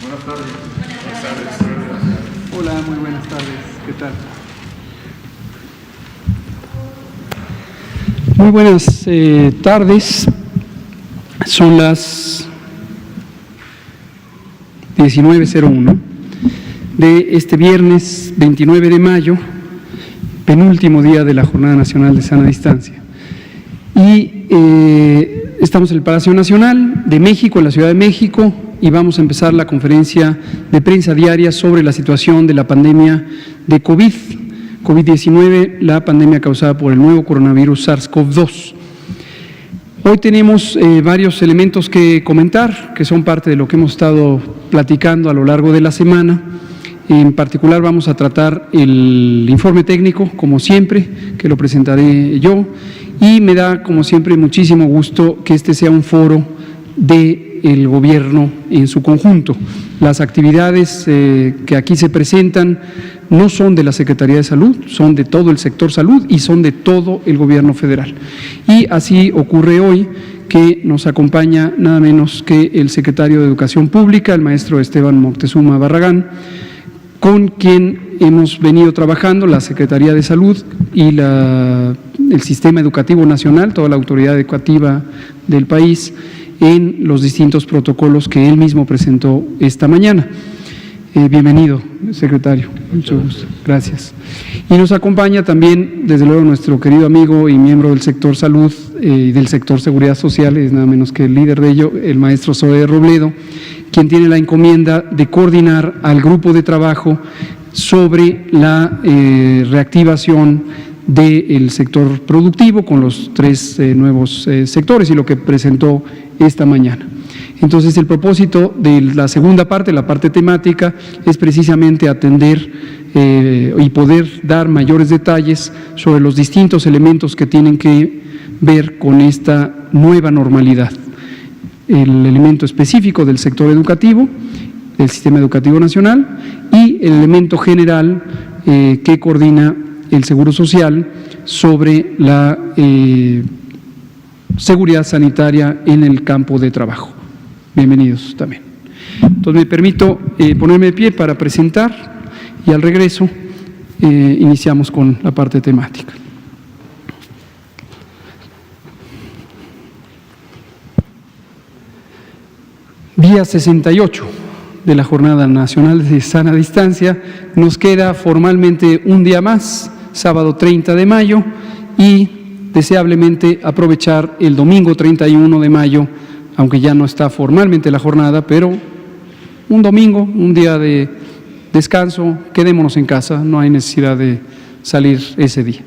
Buenas tardes. Hola, muy buenas tardes. ¿Qué tal? Muy buenas tardes. Son las 19:01 de este viernes 29 de mayo, penúltimo día de la Jornada Nacional de Sana Distancia. Y estamos en el Palacio Nacional de México, en la Ciudad de México, y vamos a empezar la conferencia de prensa diaria sobre la situación de la pandemia de COVID-19, la pandemia causada por el nuevo coronavirus SARS-CoV-2. Hoy tenemos varios elementos que comentar, que son parte de lo que hemos estado platicando a lo largo de la semana. En particular vamos a tratar el informe técnico, como siempre, que lo presentaré yo, y me da, como siempre, muchísimo gusto que este sea un foro del gobierno en su conjunto. Las actividades que aquí se presentan no son de la Secretaría de Salud, son de todo el sector salud y son de todo el gobierno federal. Y así ocurre hoy, que nos acompaña nada menos que el secretario de Educación Pública, el maestro Esteban Moctezuma Barragán, con quien hemos venido trabajando la Secretaría de Salud y el Sistema Educativo Nacional, toda la autoridad educativa del país, en los distintos protocolos que él mismo presentó esta mañana. Bienvenido, secretario. Mucho gusto. Gracias. Y nos acompaña también, desde luego, nuestro querido amigo y miembro del sector salud y del sector seguridad social, es nada menos que el líder de ello, el maestro Zoé Robledo, quien tiene la encomienda de coordinar al grupo de trabajo sobre la reactivación del sector productivo con los tres nuevos sectores y lo que presentó esta mañana. Entonces, el propósito de la segunda parte, la parte temática, es precisamente atender y poder dar mayores detalles sobre los distintos elementos que tienen que ver con esta nueva normalidad. El elemento específico del sector educativo, del Sistema Educativo Nacional, y el elemento general que coordina el Seguro Social sobre la seguridad sanitaria en el campo de trabajo. Bienvenidos también. Entonces, me permito ponerme de pie para presentar y al regreso iniciamos con la parte temática. Día 68 de la Jornada Nacional de Sana Distancia. Nos queda formalmente un día más, sábado 30 de mayo, y deseablemente aprovechar el domingo 31 de mayo, aunque ya no está formalmente la jornada, pero un domingo, un día de descanso, quedémonos en casa, no hay necesidad de salir ese día.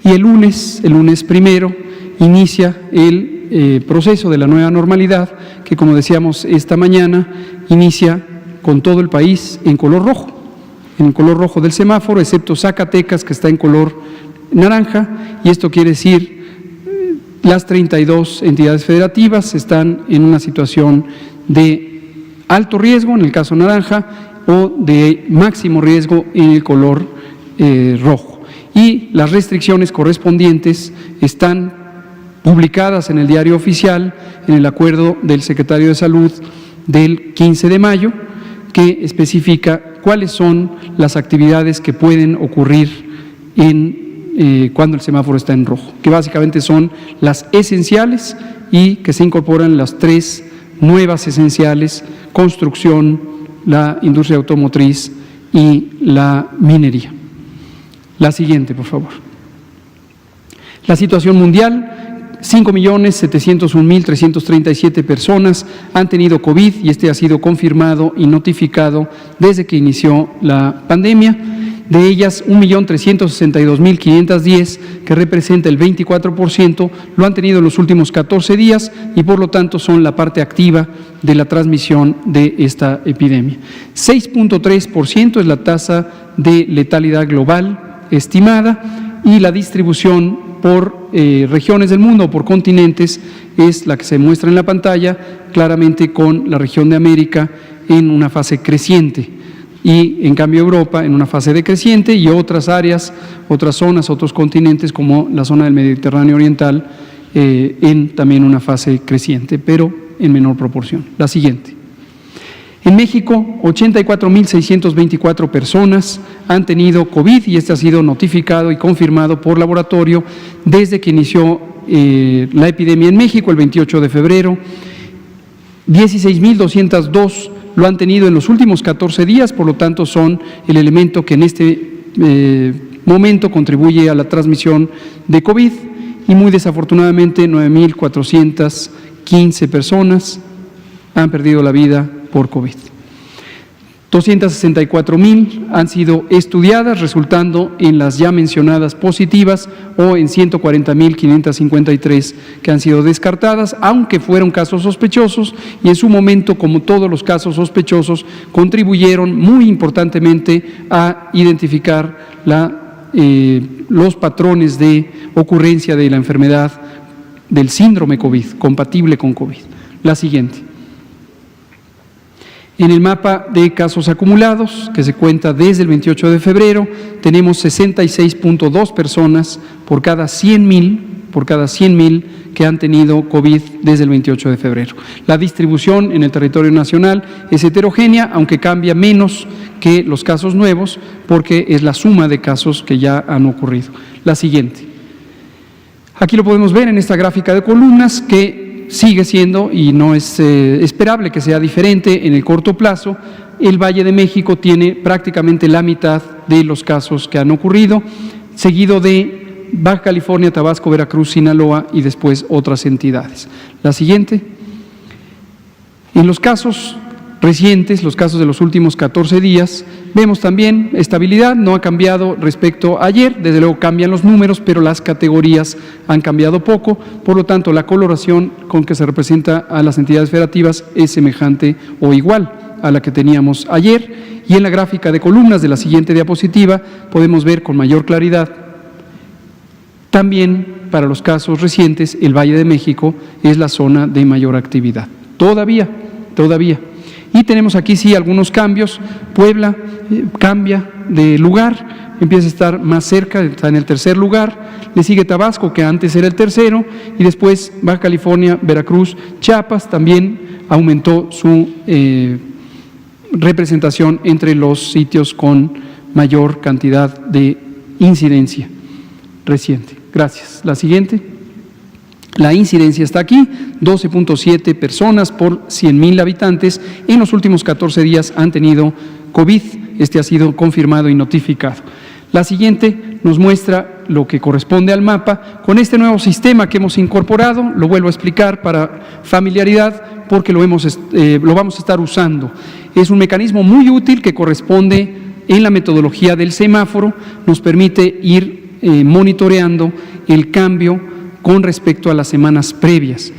Y el lunes primero, inicia el proceso de la nueva normalidad, que como decíamos esta mañana, inicia con todo el país en color rojo del semáforo, excepto Zacatecas, que está en color naranja, y esto quiere decir las 32 entidades federativas están en una situación de alto riesgo, en el caso naranja, o de máximo riesgo en el color rojo. Y las restricciones correspondientes están publicadas en el Diario Oficial, en el acuerdo del secretario de Salud del 15 de mayo, que especifica cuáles son las actividades que pueden ocurrir cuando el semáforo está en rojo, que básicamente son las esenciales y que se incorporan las tres nuevas esenciales: construcción, la industria automotriz y la minería. La siguiente, por favor. La situación mundial: 5.701.337 personas han tenido COVID y este ha sido confirmado y notificado desde que inició la pandemia. De ellas, 1.362.510, que representa el 24%, lo han tenido en los últimos 14 días y por lo tanto son la parte activa de la transmisión de esta epidemia. 6.3% es la tasa de letalidad global estimada y la distribución por regiones del mundo o por continentes es la que se muestra en la pantalla, claramente con la región de América en una fase creciente. Y en cambio Europa en una fase decreciente y otras áreas, otras zonas, otros continentes como la zona del Mediterráneo Oriental en también una fase creciente, pero en menor proporción. La siguiente. En México, 84.624 personas han tenido COVID y este ha sido notificado y confirmado por laboratorio desde que inició la epidemia en México el 28 de febrero. 16.202 lo han tenido en los últimos 14 días, por lo tanto son el elemento que en este momento contribuye a la transmisión de COVID y muy desafortunadamente 9.415 personas han perdido la vida por COVID. 264,000 han sido estudiadas, resultando en las ya mencionadas positivas o en 140,553 que han sido descartadas, aunque fueron casos sospechosos y en su momento, como todos los casos sospechosos, contribuyeron muy importantemente a identificar los patrones de ocurrencia de la enfermedad del síndrome COVID, compatible con COVID. La siguiente. En el mapa de casos acumulados, que se cuenta desde el 28 de febrero, tenemos 66.2 personas por cada 100,000 que han tenido COVID desde el 28 de febrero. La distribución en el territorio nacional es heterogénea, aunque cambia menos que los casos nuevos, porque es la suma de casos que ya han ocurrido. La siguiente. Aquí lo podemos ver en esta gráfica de columnas que sigue siendo, y no es esperable que sea diferente en el corto plazo, el Valle de México tiene prácticamente la mitad de los casos que han ocurrido, seguido de Baja California, Tabasco, Veracruz, Sinaloa y después otras entidades. La siguiente. En los casos recientes, los casos de los últimos 14 días, vemos también estabilidad, no ha cambiado respecto a ayer, desde luego cambian los números, pero las categorías han cambiado poco, por lo tanto la coloración con que se representa a las entidades federativas es semejante o igual a la que teníamos ayer, y en la gráfica de columnas de la siguiente diapositiva podemos ver con mayor claridad. También para los casos recientes, el Valle de México es la zona de mayor actividad. Todavía. Y tenemos aquí sí algunos cambios. Puebla cambia de lugar, empieza a estar más cerca, está en el tercer lugar, le sigue Tabasco, que antes era el tercero, y después Baja California, Veracruz, Chiapas también aumentó su representación entre los sitios con mayor cantidad de incidencia reciente. Gracias. La siguiente. La incidencia está aquí, 12.7 personas por 100,000 habitantes. En los últimos 14 días han tenido COVID. Este ha sido confirmado y notificado. La siguiente nos muestra lo que corresponde al mapa. Con este nuevo sistema que hemos incorporado, lo vuelvo a explicar para familiaridad, porque lo vamos a estar usando. Es un mecanismo muy útil que corresponde en la metodología del semáforo, nos permite ir monitoreando el cambio con respecto a las semanas previas.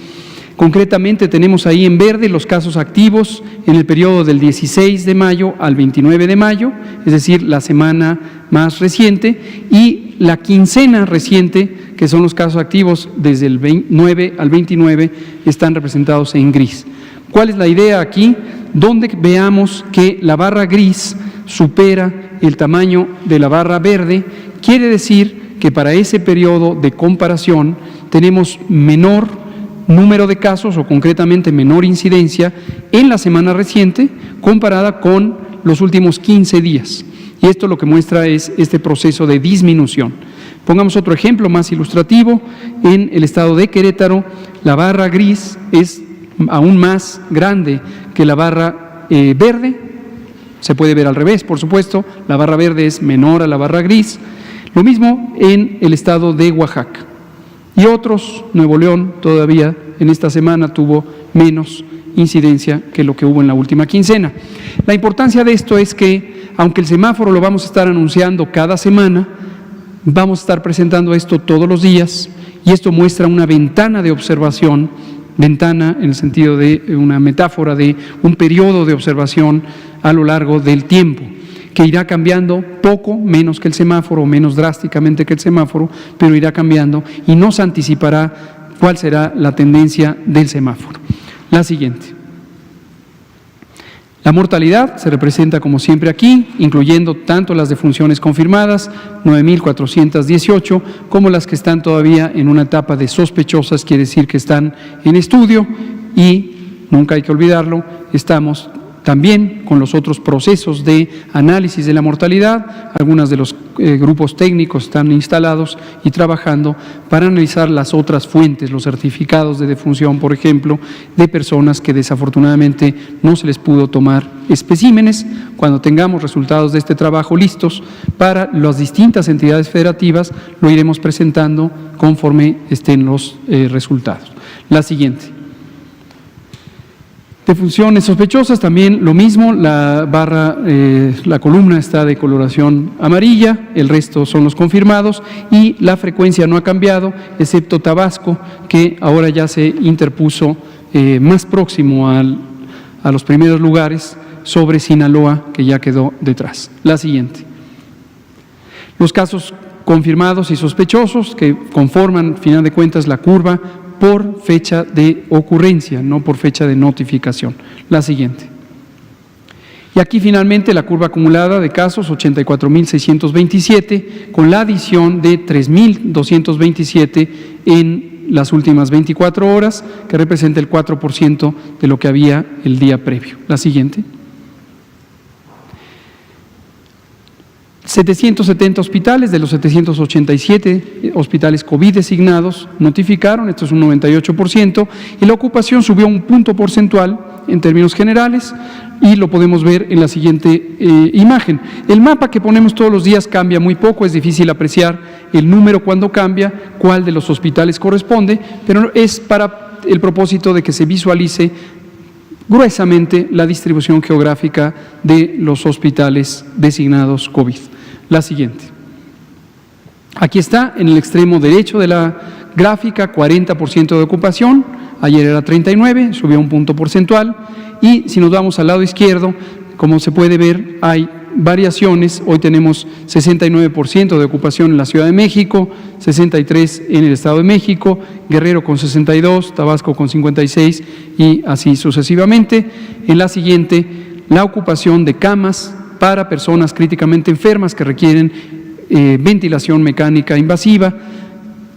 Concretamente tenemos ahí en verde los casos activos en el periodo del 16 de mayo al 29 de mayo, es decir, la semana más reciente, y la quincena reciente, que son los casos activos desde el 9 al 29, están representados en gris. ¿Cuál es la idea aquí? Donde veamos que la barra gris supera el tamaño de la barra verde, quiere decir que para ese periodo de comparación tenemos menor número de casos o concretamente menor incidencia en la semana reciente comparada con los últimos 15 días. Y esto lo que muestra es este proceso de disminución. Pongamos otro ejemplo más ilustrativo. En el estado de Querétaro, la barra gris es aún más grande que la barra verde. Se puede ver al revés, por supuesto. La barra verde es menor a la barra gris. Lo mismo en el estado de Oaxaca. Y otros, Nuevo León todavía en esta semana tuvo menos incidencia que lo que hubo en la última quincena. La importancia de esto es que, aunque el semáforo lo vamos a estar anunciando cada semana, vamos a estar presentando esto todos los días, y esto muestra una ventana de observación, ventana en el sentido de una metáfora de un periodo de observación a lo largo del tiempo, que irá cambiando poco, menos que el semáforo, menos drásticamente que el semáforo, pero irá cambiando y nos anticipará cuál será la tendencia del semáforo. La siguiente. La mortalidad se representa como siempre aquí, incluyendo tanto las defunciones confirmadas, 9.418, como las que están todavía en una etapa de sospechosas, quiere decir que están en estudio, y nunca hay que olvidarlo, estamos también con los otros procesos de análisis de la mortalidad. Algunos de los grupos técnicos están instalados y trabajando para analizar las otras fuentes, los certificados de defunción, por ejemplo, de personas que desafortunadamente no se les pudo tomar especímenes. Cuando tengamos resultados de este trabajo listos para las distintas entidades federativas, lo iremos presentando conforme estén los resultados. La siguiente. Defunciones sospechosas, también lo mismo, la barra, la columna está de coloración amarilla, el resto son los confirmados y la frecuencia no ha cambiado, excepto Tabasco, que ahora ya se interpuso más próximo a los primeros lugares sobre Sinaloa, que ya quedó detrás. La siguiente. Los casos confirmados y sospechosos que conforman, al final de cuentas, la curva por fecha de ocurrencia, no por fecha de notificación. La siguiente. Y aquí finalmente la curva acumulada de casos, 84.627, con la adición de 3.227 en las últimas 24 horas, que representa el 4% de lo que había el día previo. La siguiente. 770 hospitales, de los 787 hospitales COVID designados, notificaron, esto es un 98%, y la ocupación subió un punto porcentual en términos generales, y lo podemos ver en la siguiente imagen. El mapa que ponemos todos los días cambia muy poco, es difícil apreciar el número cuando cambia, cuál de los hospitales corresponde, pero es para el propósito de que se visualice gruesamente la distribución geográfica de los hospitales designados COVID. La siguiente. Aquí está, en el extremo derecho de la gráfica, 40% de ocupación, ayer era 39, subió un punto porcentual, y si nos vamos al lado izquierdo, como se puede ver, hay variaciones. Hoy tenemos 69% de ocupación en la Ciudad de México, 63% en el Estado de México, Guerrero con 62%, Tabasco con 56% y así sucesivamente. En la siguiente, la ocupación de camas para personas críticamente enfermas que requieren ventilación mecánica invasiva.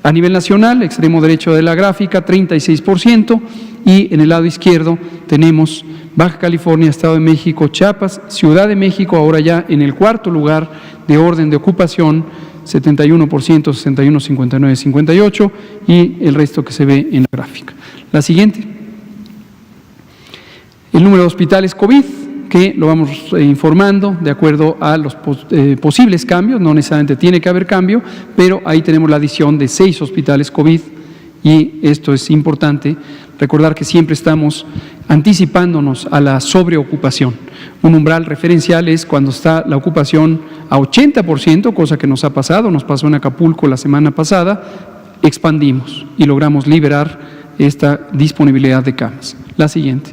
A nivel nacional, extremo derecho de la gráfica, 36%, y en el lado izquierdo tenemos Baja California, Estado de México, Chiapas, Ciudad de México, ahora ya en el cuarto lugar de orden de ocupación, 71%, 61, 59, 58, y el resto que se ve en la gráfica. La siguiente. El número de hospitales COVID, que lo vamos informando de acuerdo a los posibles cambios, no necesariamente tiene que haber cambio, pero ahí tenemos la adición de 6 hospitales COVID, y esto es importante, recordar que siempre estamos anticipándonos a la sobreocupación. Un umbral referencial es cuando está la ocupación a 80%, cosa que nos ha pasado, nos pasó en Acapulco la semana pasada, expandimos y logramos liberar esta disponibilidad de camas. La siguiente.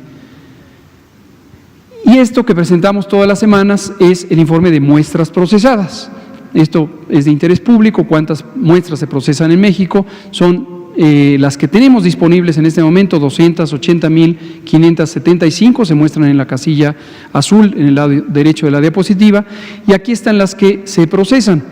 Y esto que presentamos todas las semanas es el informe de muestras procesadas. Esto es de interés público, cuántas muestras se procesan en México, son las que tenemos disponibles en este momento, 280.575, se muestran en la casilla azul en el lado derecho de la diapositiva, y aquí están las que se procesan.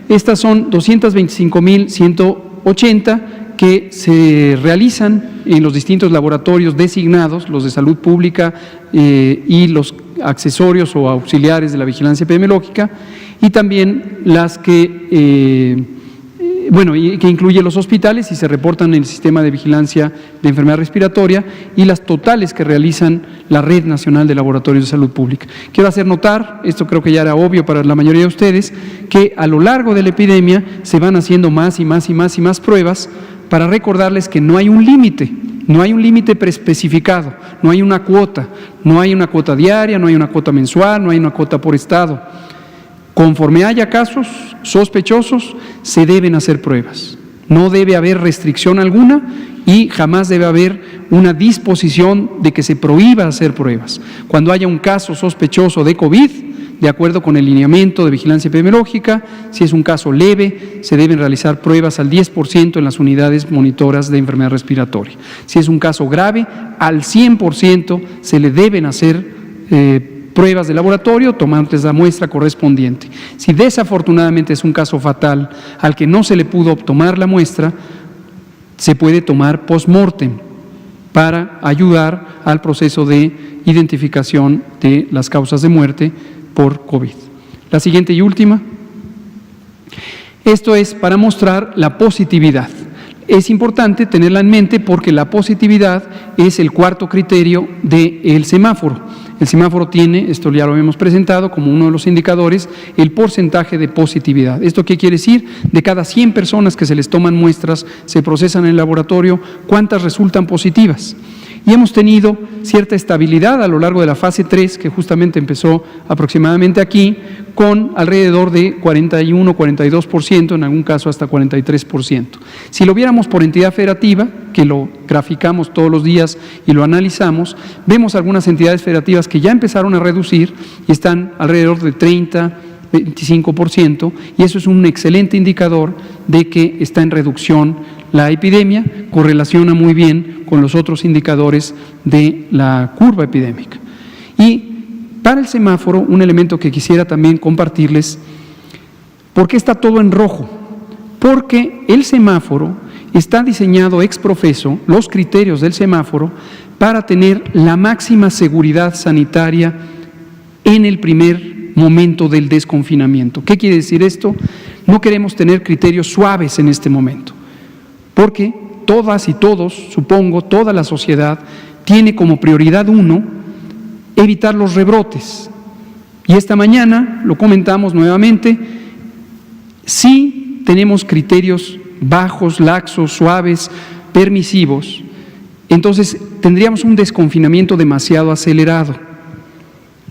Estas son 225.180 que se realizan en los distintos laboratorios designados, los de salud pública y los accesorios o auxiliares de la vigilancia epidemiológica, y también las que y que incluye los hospitales y se reportan en el sistema de vigilancia de enfermedad respiratoria, y las totales que realizan la Red Nacional de Laboratorios de Salud Pública. Quiero hacer notar, esto creo que ya era obvio para la mayoría de ustedes, que a lo largo de la epidemia se van haciendo más y más y más y más pruebas, para recordarles que no hay un límite. No hay un límite preespecificado, no hay una cuota diaria, no hay una cuota mensual, no hay una cuota por estado. Conforme haya casos sospechosos, se deben hacer pruebas. No debe haber restricción alguna y jamás debe haber una disposición de que se prohíba hacer pruebas. Cuando haya un caso sospechoso de COVID, de acuerdo con el lineamiento de vigilancia epidemiológica, si es un caso leve, se deben realizar pruebas al 10% en las unidades monitoras de enfermedad respiratoria. Si es un caso grave, al 100% se le deben hacer pruebas de laboratorio, tomarles la muestra correspondiente. Si desafortunadamente es un caso fatal al que no se le pudo tomar la muestra, se puede tomar post-mortem para ayudar al proceso de identificación de las causas de muerte por COVID. La siguiente y última. Esto es para mostrar la positividad. Es importante tenerla en mente porque la positividad es el cuarto criterio del semáforo. El semáforo tiene, esto ya lo hemos presentado como uno de los indicadores, el porcentaje de positividad. ¿Esto qué quiere decir? De cada 100 personas que se les toman muestras, se procesan en el laboratorio, ¿cuántas resultan positivas? Y hemos tenido cierta estabilidad a lo largo de la fase 3, que justamente empezó aproximadamente aquí, con alrededor de 41-42%, en algún caso hasta 43%. Si lo viéramos por entidad federativa, que lo graficamos todos los días y lo analizamos, vemos algunas entidades federativas que ya empezaron a reducir y están alrededor de 30-25%, y eso es un excelente indicador de que está en reducción la epidemia, correlaciona muy bien con los otros indicadores de la curva epidémica. Y para el semáforo, un elemento que quisiera también compartirles, ¿por qué está todo en rojo? Porque el semáforo está diseñado ex profeso, los criterios del semáforo, para tener la máxima seguridad sanitaria en el primer momento del desconfinamiento. ¿Qué quiere decir esto? No queremos tener criterios suaves en este momento, porque todas y todos, supongo, toda la sociedad tiene como prioridad 1 evitar los rebrotes. Y esta mañana lo comentamos nuevamente, si tenemos criterios bajos, laxos, suaves, permisivos, entonces tendríamos un desconfinamiento demasiado acelerado.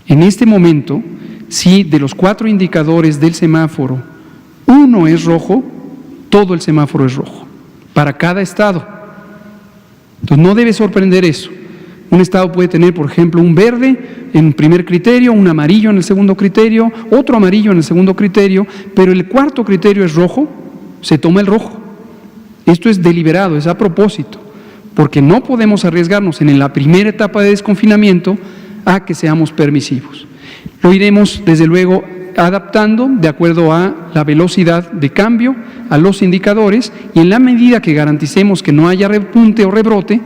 En este momento, si de los 4 indicadores del semáforo, uno es rojo, todo el semáforo es rojo, para cada estado. Entonces no debe sorprender eso. Un estado puede tener, por ejemplo, un verde en primer criterio, un amarillo en el segundo criterio, otro amarillo en el segundo criterio, pero el cuarto criterio es rojo, se toma el rojo. Esto es deliberado, es a propósito, porque no podemos arriesgarnos en la primera etapa de desconfinamiento a que seamos permisivos. Lo iremos, desde luego, adaptando de acuerdo a la velocidad de cambio, a los indicadores, y en la medida que garanticemos que no haya repunte o rebrote,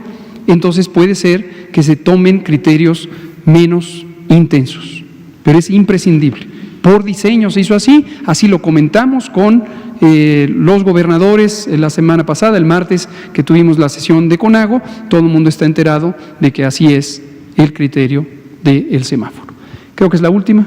entonces puede ser que se tomen criterios menos intensos, pero es imprescindible. Por diseño se hizo así, así lo comentamos con los gobernadores la semana pasada, el martes que tuvimos la sesión de CONAGO, todo el mundo está enterado de que así es el criterio del semáforo. Creo que es la última.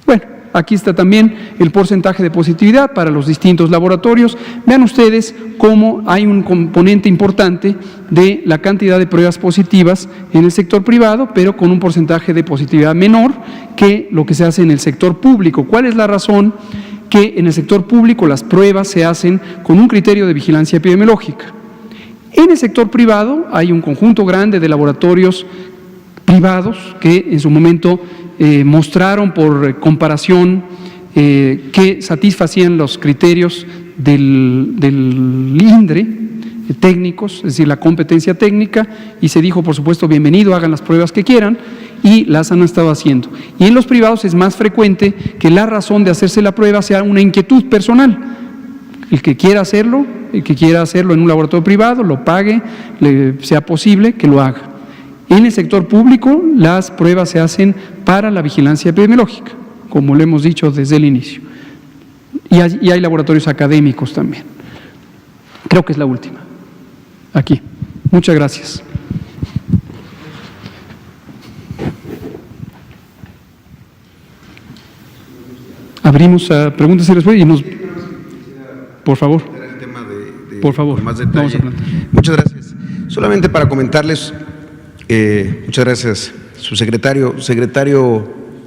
Bueno, aquí está también el porcentaje de positividad para los distintos laboratorios. Vean ustedes cómo hay un componente importante de la cantidad de pruebas positivas en el sector privado, pero con un porcentaje de positividad menor que lo que se hace en el sector público. ¿Cuál es la razón? Que en el sector público las pruebas se hacen con un criterio de vigilancia epidemiológica. En el sector privado hay un conjunto grande de laboratorios privados que en su momento mostraron por comparación que satisfacían los criterios del INDRE, técnicos, es decir, la competencia técnica, y se dijo, por supuesto, bienvenido, hagan las pruebas que quieran, y las han estado haciendo. Y en los privados es más frecuente que la razón de hacerse la prueba sea una inquietud personal. El que quiera hacerlo en un laboratorio privado, lo pague, sea posible que lo haga. En el sector público, las pruebas se hacen para la vigilancia epidemiológica, como lo hemos dicho desde el inicio. Y hay laboratorios académicos también. Creo que es la última. Aquí. Muchas gracias. Abrimos a preguntas y respuestas. Por favor. Por favor. Más detalle. Muchas gracias. Solamente para comentarles, muchas gracias, subsecretario,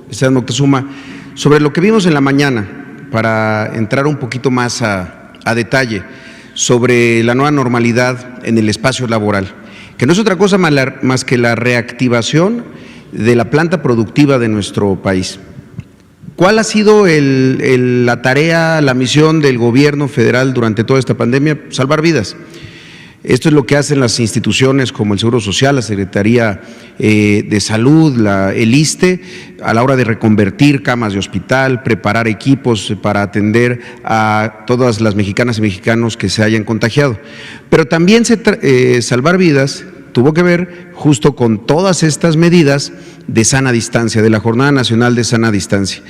Esteban Moctezuma, sobre lo que vimos en la mañana, para entrar un poquito más a detalle sobre la nueva normalidad en el espacio laboral, que no es otra cosa más que la reactivación de la planta productiva de nuestro país. ¿Cuál ha sido la tarea, la misión del gobierno federal durante toda esta pandemia? Salvar vidas. Esto es lo que hacen las instituciones como el Seguro Social, la Secretaría de Salud, el ISSSTE, a la hora de reconvertir camas de hospital, preparar equipos para atender a todas las mexicanas y mexicanos que se hayan contagiado. Pero también salvar vidas tuvo que ver justo con todas estas medidas de sana distancia, de la Jornada Nacional de Sana Distancia.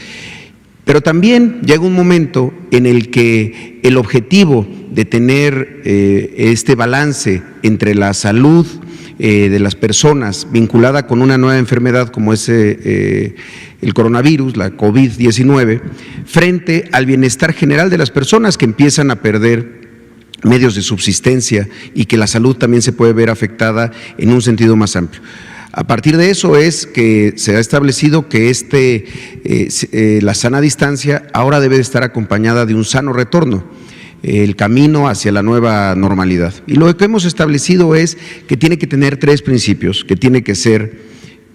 Pero también llega un momento en el que el objetivo de tener este balance entre la salud de las personas vinculada con una nueva enfermedad como es el coronavirus, la COVID-19, frente al bienestar general de las personas que empiezan a perder medios de subsistencia y que la salud también se puede ver afectada en un sentido más amplio. A partir de eso es que se ha establecido que la sana distancia ahora debe de estar acompañada de un sano retorno, el camino hacia la nueva normalidad. Y lo que hemos establecido es que tiene que tener 3 principios, que tiene que ser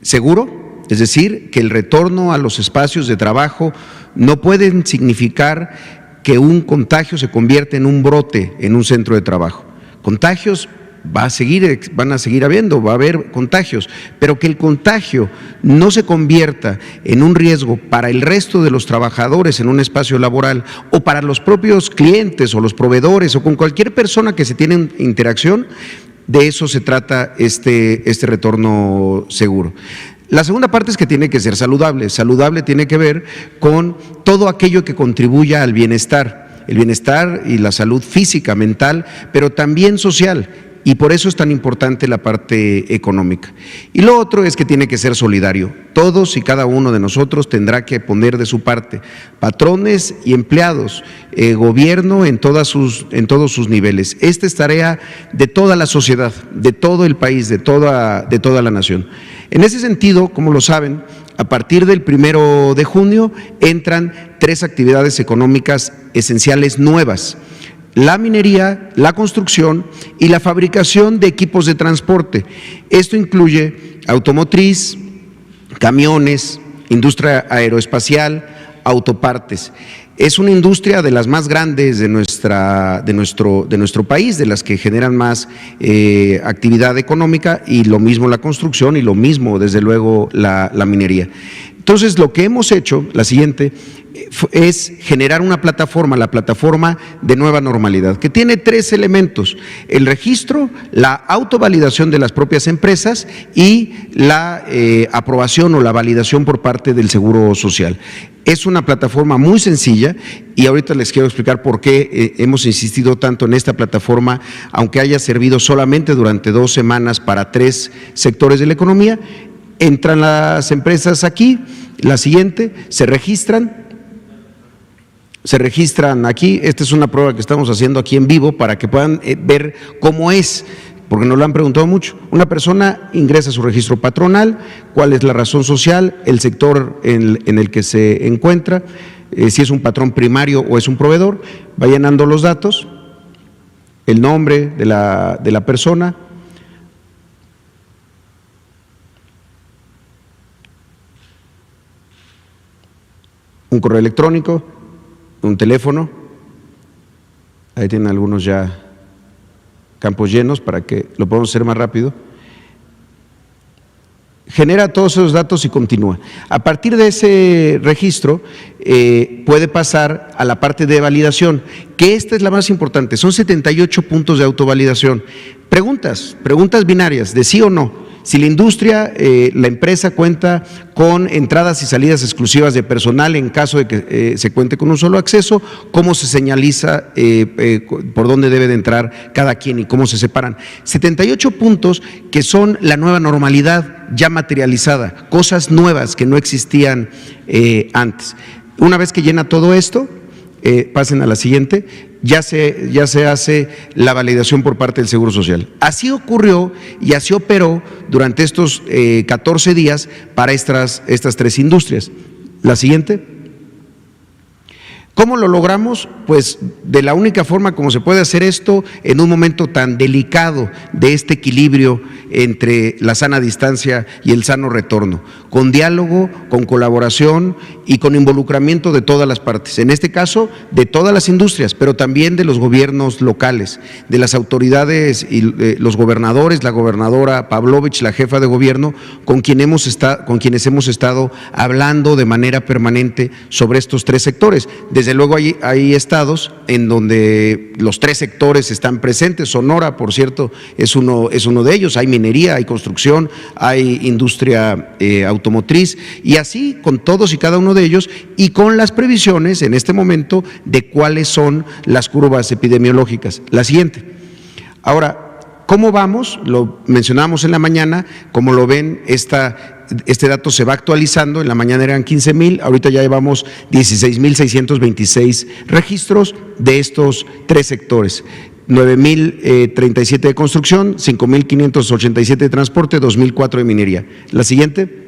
seguro, es decir, que el retorno a los espacios de trabajo no pueden significar que un contagio se convierta en un brote en un centro de trabajo. Contagios van a seguir habiendo, va a haber contagios, pero que el contagio no se convierta en un riesgo para el resto de los trabajadores en un espacio laboral o para los propios clientes o los proveedores o con cualquier persona que se tiene interacción, de eso se trata este retorno seguro. La segunda parte es que tiene que ser saludable. Saludable tiene que ver con todo aquello que contribuya al bienestar, el bienestar y la salud física, mental, pero también social. Y por eso es tan importante la parte económica. Y lo otro es que tiene que ser solidario. Todos y cada uno de nosotros tendrá que poner de su parte, patrones y empleados, gobierno en todos sus niveles. Esta es tarea de toda la sociedad, de todo el país, de toda la nación. En ese sentido, como lo saben, a partir del 1 de junio entran 3 actividades económicas esenciales nuevas: la minería, la construcción y la fabricación de equipos de transporte. Esto incluye automotriz, camiones, industria aeroespacial, autopartes. Es una industria de las más grandes de nuestro país, de las que generan más actividad económica, y lo mismo la construcción y lo mismo, desde luego, la minería. Entonces, lo que hemos hecho, la siguiente, es generar una plataforma, la plataforma de nueva normalidad, que tiene 3 elementos: el registro, la autovalidación de las propias empresas y la aprobación o la validación por parte del Seguro Social. Es una plataforma muy sencilla y ahorita les quiero explicar por qué hemos insistido tanto en esta plataforma, aunque haya servido solamente durante 2 semanas para 3 sectores de la economía. Entran las empresas aquí, la siguiente, se registran aquí. Esta es una prueba que estamos haciendo aquí en vivo para que puedan ver cómo es, porque nos lo han preguntado mucho. Una persona ingresa a su registro patronal, cuál es la razón social, el sector en el que se encuentra, si es un patrón primario o es un proveedor, va llenando los datos, el nombre de la persona, un correo electrónico, un teléfono. Ahí tienen algunos ya campos llenos para que lo podamos hacer más rápido. Genera todos esos datos y continúa. A partir de ese registro puede pasar a la parte de validación, que esta es la más importante. Son 78 puntos de autovalidación. Preguntas binarias de sí o no. Si la industria, la empresa cuenta con entradas y salidas exclusivas de personal en caso de que se cuente con un solo acceso, cómo se señaliza por dónde debe de entrar cada quien y cómo se separan. 78 puntos que son la nueva normalidad ya materializada, cosas nuevas que no existían antes. Una vez que llena todo esto, pasen a la siguiente. Ya se hace la validación por parte del Seguro Social. Así ocurrió y así operó durante estos 14 días para estas 3 industrias. La siguiente. ¿Cómo lo logramos? Pues de la única forma como se puede hacer esto en un momento tan delicado de este equilibrio entre la sana distancia y el sano retorno, con diálogo, con colaboración y con involucramiento de todas las partes, en este caso de todas las industrias, pero también de los gobiernos locales, de las autoridades y los gobernadores, la gobernadora Pavlovich, la jefa de gobierno, con quienes hemos estado hablando de manera permanente sobre estos tres sectores. Desde luego hay estados en donde los tres sectores están presentes. Sonora, por cierto, es uno de ellos. Hay minería, hay construcción, hay industria automotriz, y así con todos y cada uno de ellos, y con las previsiones en este momento de cuáles son las curvas epidemiológicas. La siguiente. Ahora, ¿cómo vamos? Lo mencionábamos en la mañana. Como lo ven, este dato se va actualizando. En la mañana eran 15,000, ahorita ya llevamos 16,626 registros de estos tres sectores. 9,037 de construcción, 5,587 de transporte, 2,004 de minería. La siguiente.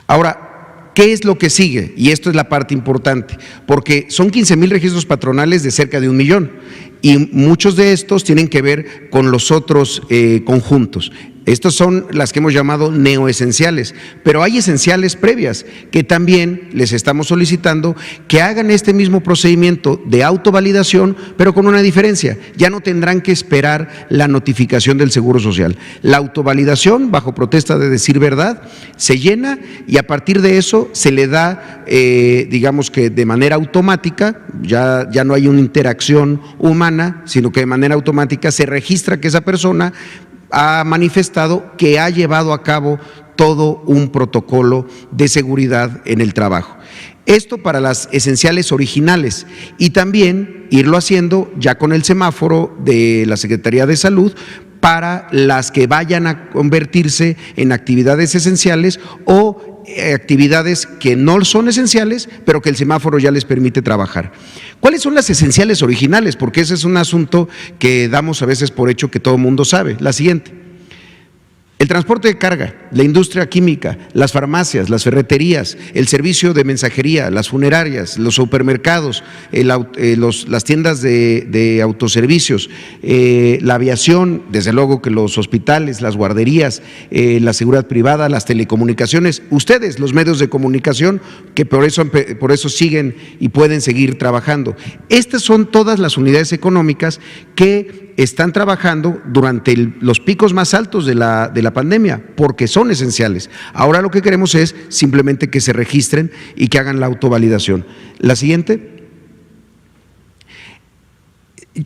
Ahora, ¿qué es lo que sigue? Y esto es la parte importante, porque son 15,000 registros patronales de cerca de 1 millón, y muchos de estos tienen que ver con los otros conjuntos. Estas son las que hemos llamado neoesenciales, pero hay esenciales previas que también les estamos solicitando que hagan este mismo procedimiento de autovalidación, pero con una diferencia: ya no tendrán que esperar la notificación del Seguro Social. La autovalidación, bajo protesta de decir verdad, se llena, y a partir de eso se le da, digamos que de manera automática, ya no hay una interacción humana, sino que de manera automática se registra que esa persona ha manifestado que ha llevado a cabo todo un protocolo de seguridad en el trabajo. Esto para las esenciales originales, y también irlo haciendo ya con el semáforo de la Secretaría de Salud para las que vayan a convertirse en actividades esenciales o actividades que no son esenciales, pero que el semáforo ya les permite trabajar. ¿Cuáles son las esenciales originales? Porque ese es un asunto que damos a veces por hecho que todo el mundo sabe. La siguiente. El transporte de carga, la industria química, las farmacias, las ferreterías, el servicio de mensajería, las funerarias, los supermercados, las tiendas de autoservicios, la aviación, desde luego que los hospitales, las guarderías, la seguridad privada, las telecomunicaciones, ustedes, los medios de comunicación, que por eso siguen y pueden seguir trabajando. Estas son todas las unidades económicas que están trabajando durante los picos más altos de la pandemia, porque son esenciales. Ahora lo que queremos es simplemente que se registren y que hagan la autovalidación. La siguiente.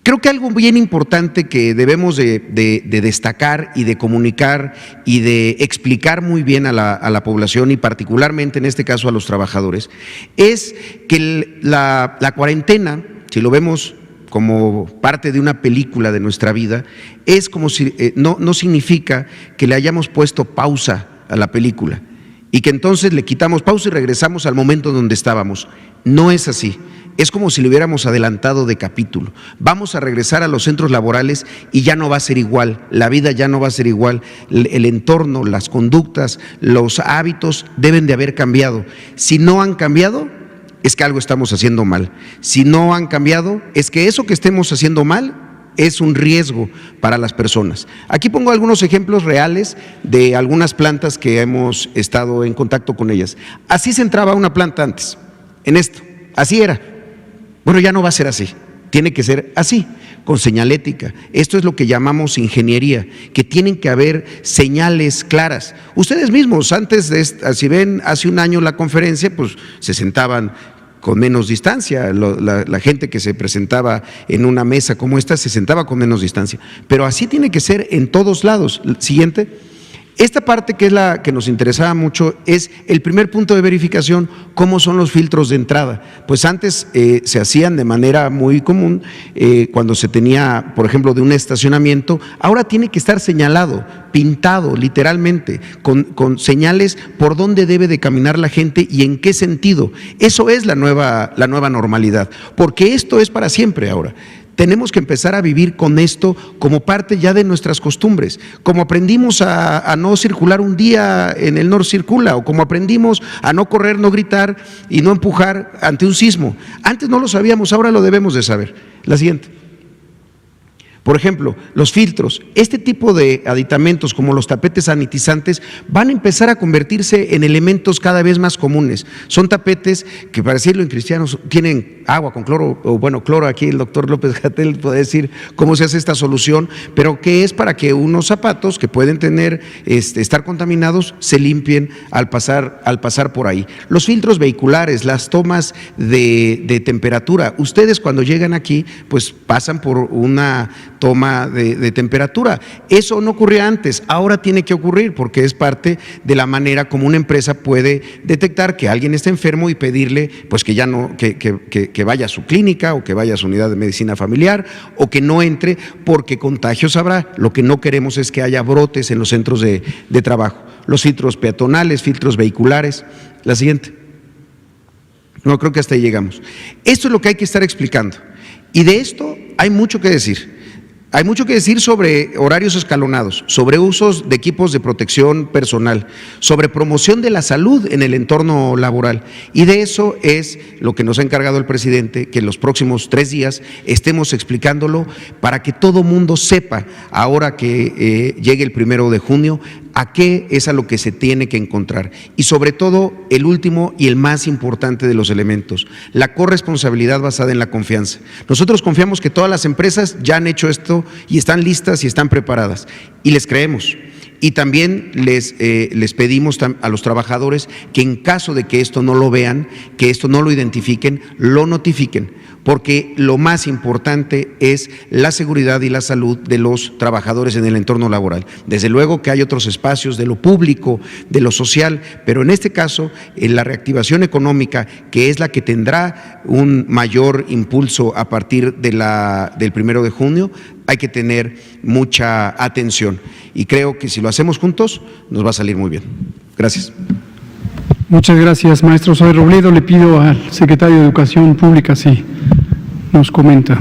Creo que algo bien importante que debemos de destacar y de comunicar y de explicar muy bien a la población, y particularmente en este caso a los trabajadores, es que la cuarentena, si lo vemos como parte de una película de nuestra vida, es como si no significa que le hayamos puesto pausa a la película y que entonces le quitamos pausa y regresamos al momento donde estábamos. No es así. Es como si le hubiéramos adelantado de capítulo. Vamos a regresar a los centros laborales y ya no va a ser igual, la vida ya no va a ser igual, el entorno, las conductas, los hábitos deben de haber cambiado. Si no han cambiado, es que algo estamos haciendo mal. Si no han cambiado, es que eso que estemos haciendo mal es un riesgo para las personas. Aquí pongo algunos ejemplos reales de algunas plantas que hemos estado en contacto con ellas. Así se entraba a una planta antes, en esto, así era. Bueno, ya no va a ser así, tiene que ser así, con señalética. Esto es lo que llamamos ingeniería, que tienen que haber señales claras. Ustedes mismos, si ven hace un año la conferencia, pues se sentaban con menos distancia, la gente que se presentaba en una mesa como esta se sentaba con menos distancia, pero así tiene que ser en todos lados. Siguiente. Esta parte, que es la que nos interesaba mucho, es el primer punto de verificación: cómo son los filtros de entrada. Pues antes se hacían de manera muy común cuando se tenía, por ejemplo, de un estacionamiento. Ahora tiene que estar señalado, pintado literalmente, con señales por dónde debe de caminar la gente y en qué sentido. Eso es la nueva normalidad, porque esto es para siempre ahora. Tenemos que empezar a vivir con esto como parte ya de nuestras costumbres, como aprendimos a no circular un día en el no circula, o como aprendimos a no correr, no gritar y no empujar ante un sismo. Antes no lo sabíamos, ahora lo debemos de saber. La siguiente. Por ejemplo, los filtros. Este tipo de aditamentos como los tapetes sanitizantes van a empezar a convertirse en elementos cada vez más comunes. Son tapetes que, para decirlo en cristianos, tienen agua con cloro, o bueno, cloro, aquí el doctor López-Gatell puede decir cómo se hace esta solución, pero que es para que unos zapatos que pueden tener, estar contaminados, se limpien al pasar por ahí. Los filtros vehiculares, las tomas de temperatura. Ustedes cuando llegan aquí, pues pasan por una toma de temperatura. Eso no ocurría antes, ahora tiene que ocurrir porque es parte de la manera como una empresa puede detectar que alguien está enfermo y pedirle pues que ya no, que vaya a su clínica o que vaya a su unidad de medicina familiar o que no entre porque contagios habrá. Lo que no queremos es que haya brotes en los centros de trabajo. Los filtros peatonales, filtros vehiculares. La siguiente. No, creo que hasta ahí llegamos. Esto es lo que hay que estar explicando. Y de esto hay mucho que decir. Hay mucho que decir sobre horarios escalonados, sobre usos de equipos de protección personal, sobre promoción de la salud en el entorno laboral. Y de eso es lo que nos ha encargado el presidente, que en los próximos 3 días estemos explicándolo para que todo mundo sepa, ahora que llegue el 1 de junio, a qué es a lo que se tiene que encontrar. Y sobre todo, el último y el más importante de los elementos, la corresponsabilidad basada en la confianza. Nosotros confiamos que todas las empresas ya han hecho esto y están listas y están preparadas, y les creemos. Y también les pedimos a los trabajadores que en caso de que esto no lo vean, que esto no lo identifiquen, lo notifiquen, porque lo más importante es la seguridad y la salud de los trabajadores en el entorno laboral. Desde luego que hay otros espacios de lo público, de lo social, pero en este caso, en la reactivación económica, que es la que tendrá un mayor impulso a partir del 1 de junio, hay que tener mucha atención. Y creo que si lo hacemos juntos, nos va a salir muy bien. Gracias. Muchas gracias, maestro Zoe Robledo. Le pido al secretario de Educación Pública si nos comenta.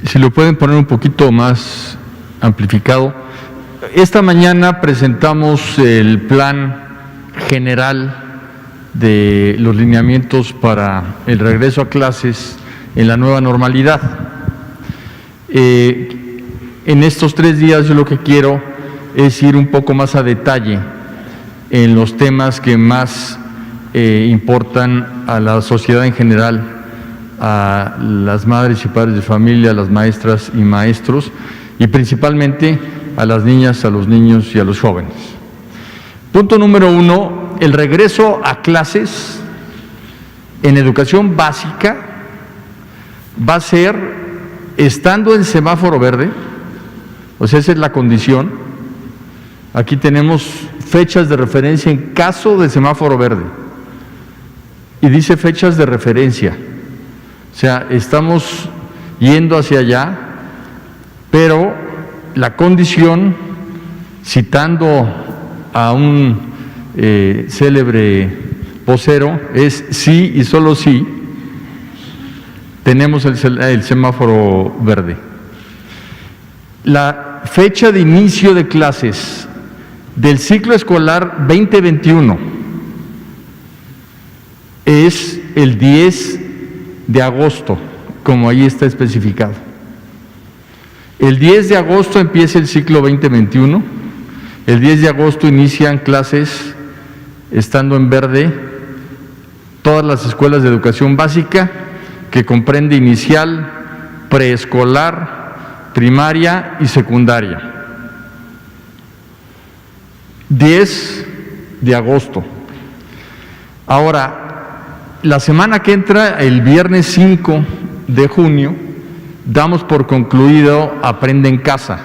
Si lo pueden poner un poquito más amplificado. Esta mañana presentamos el plan general de los lineamientos para el regreso a clases en la nueva normalidad. En estos 3 días yo lo que quiero es ir un poco más a detalle en los temas que más importan a la sociedad en general, a las madres y padres de familia, a las maestras y maestros, y principalmente a las niñas, a los niños y a los jóvenes. Punto número 1, el regreso a clases en educación básica va a ser estando en semáforo verde, o sea, esa es la condición. Aquí tenemos fechas de referencia en caso de semáforo verde, y dice fechas de referencia, o sea, estamos yendo hacia allá, pero la condición, citando a un célebre vocero, es sí y solo sí tenemos el semáforo verde. La fecha de inicio de clases del ciclo escolar 2021 es el 10 de agosto, como ahí está especificado. El 10 de agosto empieza el ciclo 2021, el 10 de agosto inician clases, estando en verde, todas las escuelas de educación básica, que comprende inicial, preescolar, primaria y secundaria. 10 de agosto. Ahora, la semana que entra, el viernes 5 de junio, damos por concluido Aprende en Casa.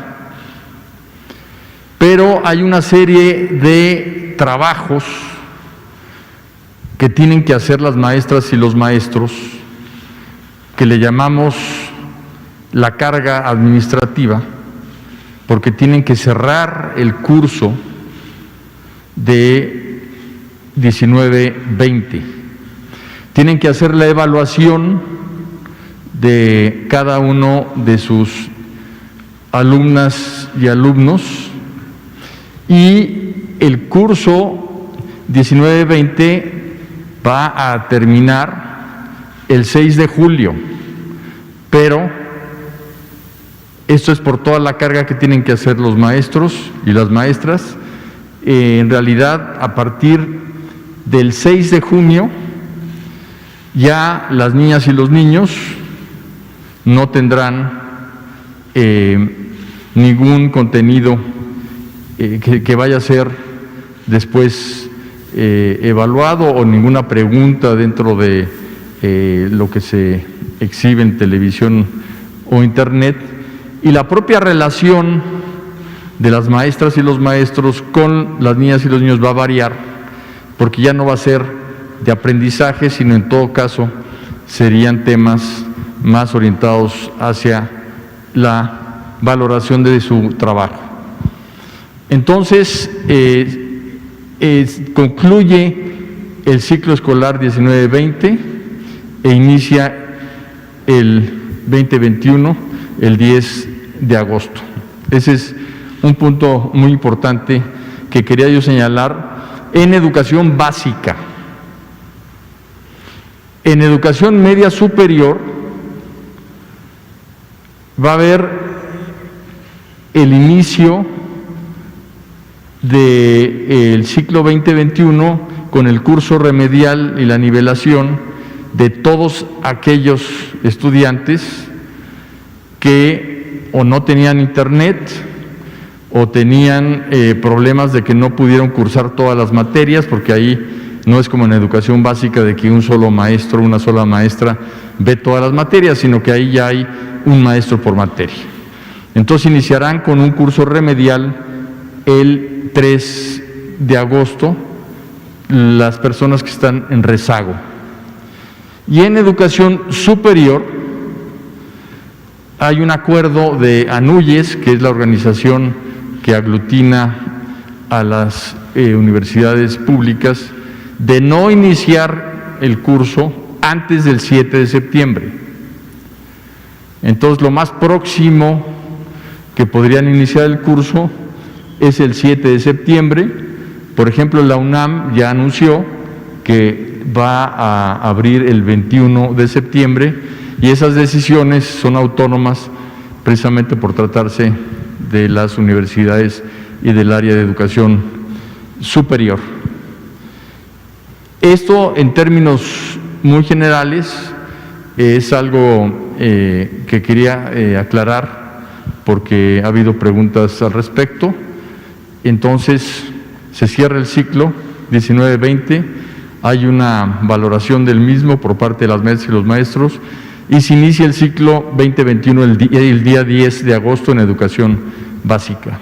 Pero hay una serie de trabajos que tienen que hacer las maestras y los maestros, que le llamamos la carga administrativa, porque tienen que cerrar el curso de 19-20. Tienen que hacer la evaluación de cada uno de sus alumnas y alumnos, y el curso 19-20 va a terminar el 6 de julio, pero Esto es por toda la carga que tienen que hacer los maestros y las maestras. En realidad, a partir del 6 de junio, ya las niñas y los niños no tendrán ningún contenido que vaya a ser después evaluado o ninguna pregunta dentro de lo que se exhibe en televisión o internet, y la propia relación de las maestras y los maestros con las niñas y los niños va a variar, porque ya no va a ser de aprendizaje, sino en todo caso serían temas más orientados hacia la valoración de su trabajo. Entonces, concluye el ciclo escolar 19-20 e inicia el 2021 el 10 de agosto. Ese es un punto muy importante que quería yo señalar en educación básica. En educación media superior va a haber el inicio del ciclo 2021 con el curso remedial y la nivelación de todos aquellos estudiantes que o no tenían internet o tenían problemas de que no pudieron cursar todas las materias, porque ahí no es como en educación básica de que un solo maestro, una sola maestra ve todas las materias, sino que ahí ya hay un maestro por materia. Entonces iniciarán con un curso remedial el 3 de agosto las personas que están en rezago. Y en educación superior hay un acuerdo de ANUYES, que es la organización que aglutina a las universidades públicas, de no iniciar el curso antes del 7 de septiembre. Entonces, lo más próximo que podrían iniciar el curso es el 7 de septiembre. Por ejemplo, la UNAM ya anunció que va a abrir el 21 de septiembre y esas decisiones son autónomas precisamente por tratarse de las universidades y del área de educación superior. Esto, en términos muy generales, es algo que quería aclarar porque ha habido preguntas al respecto. Entonces, se cierra el ciclo 19-20, hay una valoración del mismo por parte de las maestras y los maestros, y se inicia el ciclo 2021 el día 10 de agosto en educación básica.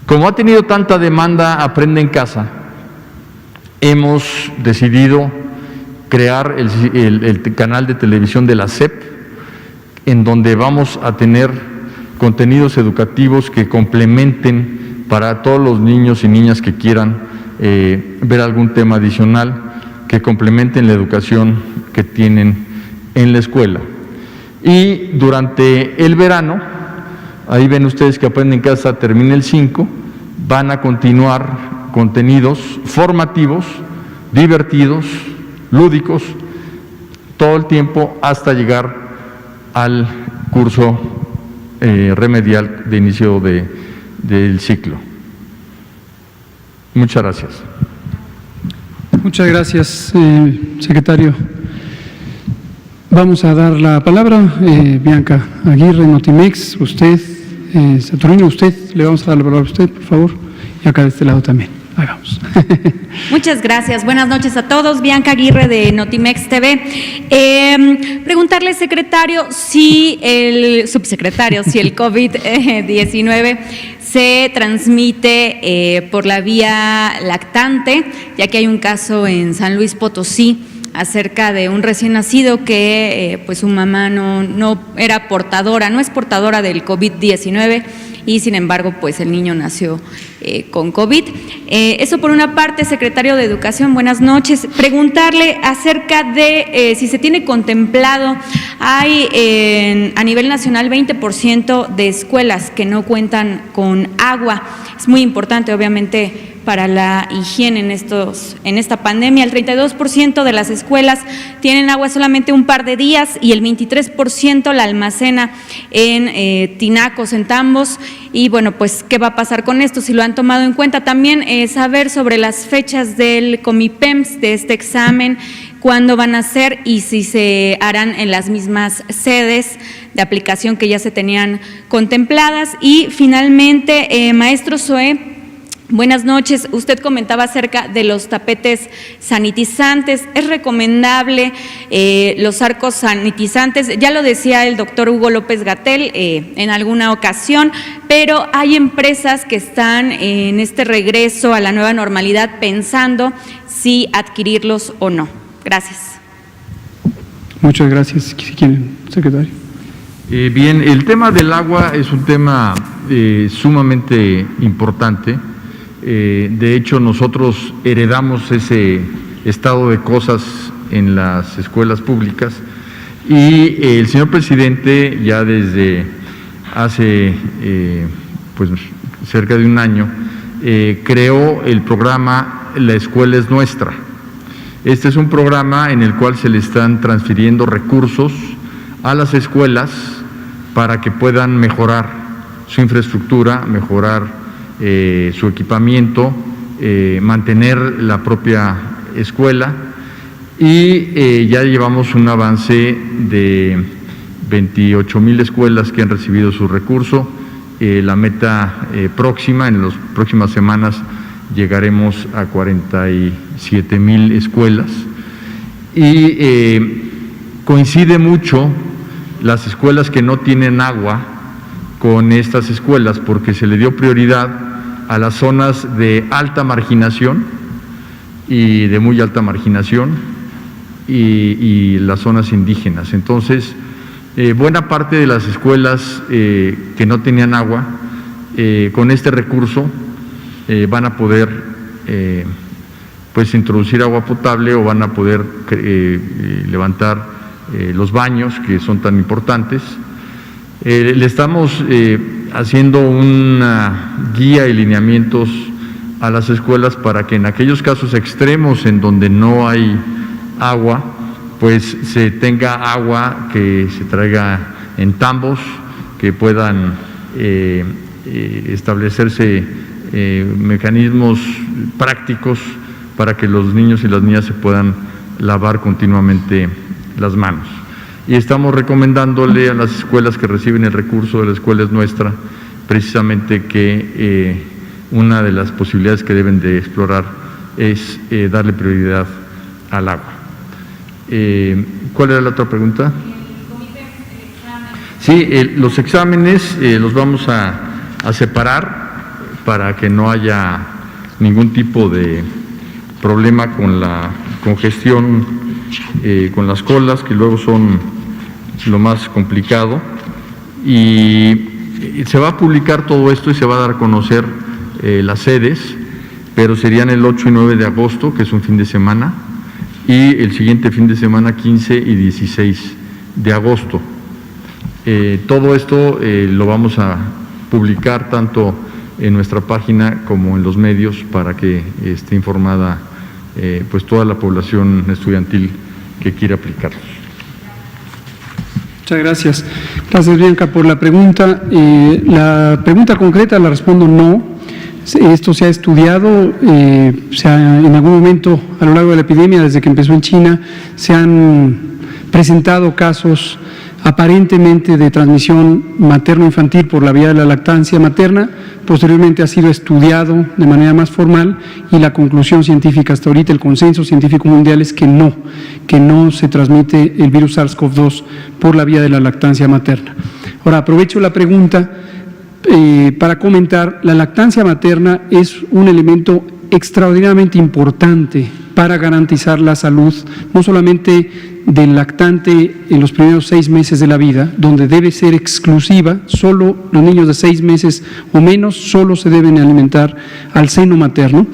Como ha tenido tanta demanda Aprende en Casa, hemos decidido crear el canal de televisión de la SEP, en donde vamos a tener contenidos educativos que complementen para todos los niños y niñas que quieran ver algún tema adicional, que complementen la educación que tienen en la escuela. Y durante el verano, ahí ven ustedes que Aprende en Casa termina el 5, van a continuar contenidos formativos, divertidos, lúdicos, todo el tiempo hasta llegar al curso remedial de inicio del ciclo. Muchas gracias. Muchas gracias, secretario. Vamos a dar la palabra, Bianca Aguirre, Notimex, usted, Saturnino, usted, le vamos a dar la palabra a usted, por favor, y acá de este lado también. Ahí vamos. Muchas gracias. Buenas noches a todos. Bianca Aguirre de Notimex TV. Preguntarle, secretario, subsecretario, si el COVID-19 se transmite por la vía lactante, ya que hay un caso en San Luis Potosí acerca de un recién nacido que pues su mamá no era portadora, no es portadora del COVID-19 y sin embargo pues el niño nació con COVID. Eso por una parte, secretario de Educación, buenas noches. Preguntarle acerca de si se tiene contemplado, hay a nivel nacional 20% de escuelas que no cuentan con agua. Es muy importante, obviamente, para la higiene en esta pandemia. El 32% de las escuelas tienen agua solamente un par de días y el 23% la almacena en tinacos, en tambos. Y bueno, pues, ¿qué va a pasar con esto? Si lo han tomado en cuenta. También saber sobre las fechas del Comipems, de este examen, cuándo van a ser y si se harán en las mismas sedes de aplicación que ya se tenían contempladas. Y finalmente, maestro Zoé, buenas noches. Usted comentaba acerca de los tapetes sanitizantes. ¿Es recomendable los arcos sanitizantes? Ya lo decía el doctor Hugo López-Gatell en alguna ocasión, pero hay empresas que están en este regreso a la nueva normalidad pensando si adquirirlos o no. Gracias. Muchas gracias. Si quieren, secretario. Bien, el tema del agua es un tema sumamente importante. De hecho, nosotros heredamos ese estado de cosas en las escuelas públicas y el señor presidente ya desde hace pues cerca de un año creó el programa La Escuela es Nuestra. Este es un programa en el cual se le están transfiriendo recursos a las escuelas para que puedan mejorar su infraestructura, mejorar su equipamiento, mantener la propia escuela y ya llevamos un avance de 28,000 escuelas que han recibido su recurso. La meta próxima, en las próximas semanas llegaremos a 47,000 escuelas y coincide mucho las escuelas que no tienen agua con estas escuelas porque se le dio prioridad a las zonas de alta marginación y de muy alta marginación y las zonas indígenas. Entonces, buena parte de las escuelas que no tenían agua, con este recurso van a poder pues introducir agua potable o van a poder levantar los baños que son tan importantes. Le estamos haciendo una guía y lineamientos a las escuelas para que en aquellos casos extremos en donde no hay agua, pues se tenga agua que se traiga en tambos, que puedan establecerse mecanismos prácticos para que los niños y las niñas se puedan lavar continuamente las manos. Y estamos recomendándole a las escuelas que reciben el recurso de La Escuela es Nuestra, precisamente que una de las posibilidades que deben de explorar es darle prioridad al agua. ¿Cuál era la otra pregunta? Sí, los exámenes los vamos a separar para que no haya ningún tipo de problema con la congestión, con las colas, que luego son lo más complicado, y se va a publicar todo esto y se va a dar a conocer las sedes, pero serían el 8 y 9 de agosto, que es un fin de semana, y el siguiente fin de semana 15 y 16 de agosto. Todo esto lo vamos a publicar tanto en nuestra página como en los medios para que esté informada pues toda la población estudiantil que quiera aplicarlos. Muchas gracias. Gracias, Bianca, por la pregunta. La pregunta concreta la respondo no. Esto se ha estudiado, en algún momento a lo largo de la epidemia, desde que empezó en China, se han presentado casos aparentemente de transmisión materno-infantil por la vía de la lactancia materna. Posteriormente ha sido estudiado de manera más formal y la conclusión científica hasta ahorita, el consenso científico mundial es que no se transmite el virus SARS-CoV-2 por la vía de la lactancia materna. Ahora, aprovecho la pregunta para comentar, la lactancia materna es un elemento extraordinariamente importante para garantizar la salud, no solamente del lactante en los primeros 6 meses de la vida, donde debe ser exclusiva, solo los niños de 6 meses o menos solo se deben alimentar al seno materno,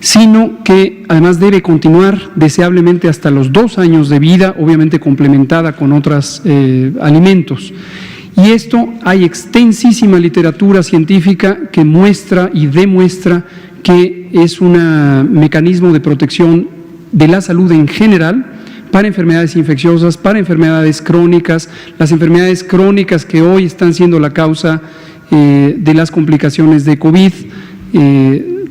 sino que además debe continuar deseablemente hasta los 2 años de vida, obviamente complementada con otros alimentos. Y esto hay extensísima literatura científica que muestra y demuestra que es un mecanismo de protección de la salud en general para enfermedades infecciosas, para enfermedades crónicas, las enfermedades crónicas que hoy están siendo la causa de las complicaciones de COVID,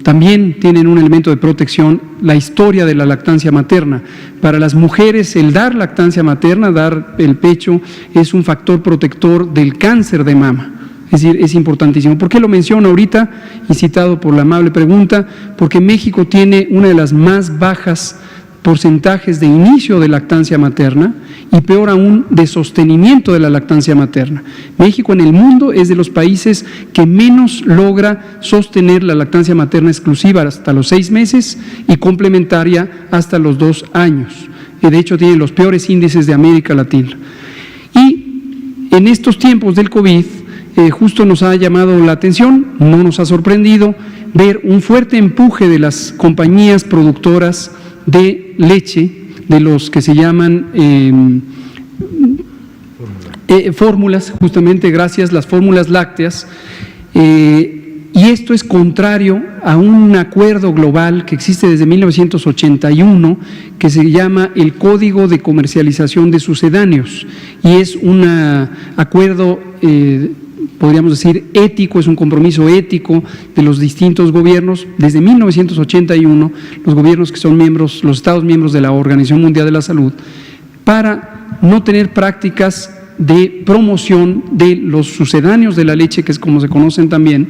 también tienen un elemento de protección. La historia de la lactancia materna. Para las mujeres, el dar lactancia materna, dar el pecho, es un factor protector del cáncer de mama. Es decir, es importantísimo. ¿Por qué lo menciono ahorita? Incitado por la amable pregunta, porque México tiene una de las más bajas porcentajes de inicio de lactancia materna y peor aún de sostenimiento de la lactancia materna. México en el mundo es de los países que menos logra sostener la lactancia materna exclusiva hasta los 6 meses y complementaria hasta los 2 años. De hecho, tiene los peores índices de América Latina. Y en estos tiempos del COVID, justo nos ha llamado la atención, no nos ha sorprendido, ver un fuerte empuje de las compañías productoras de leche, de los que se llaman fórmulas, justamente gracias, las fórmulas lácteas, y esto es contrario a un acuerdo global que existe desde 1981 que se llama el Código de Comercialización de Sucedáneos, y es un acuerdo podríamos decir ético, es un compromiso ético de los distintos gobiernos. Desde 1981, los gobiernos que son miembros, los Estados miembros de la Organización Mundial de la Salud, para no tener prácticas de promoción de los sucedáneos de la leche, que es como se conocen también,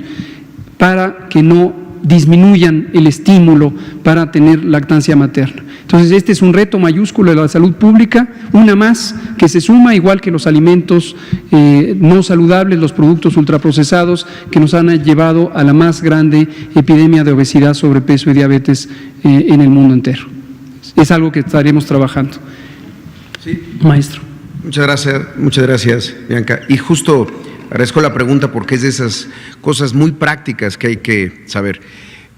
para que no disminuyan el estímulo para tener lactancia materna. Entonces, este es un reto mayúsculo de la salud pública, una más que se suma, igual que los alimentos no saludables, los productos ultraprocesados, que nos han llevado a la más grande epidemia de obesidad, sobrepeso y diabetes en el mundo entero. Es algo que estaremos trabajando. Sí. Maestro. Muchas gracias, Bianca. Y justo agradezco la pregunta porque es de esas cosas muy prácticas que hay que saber.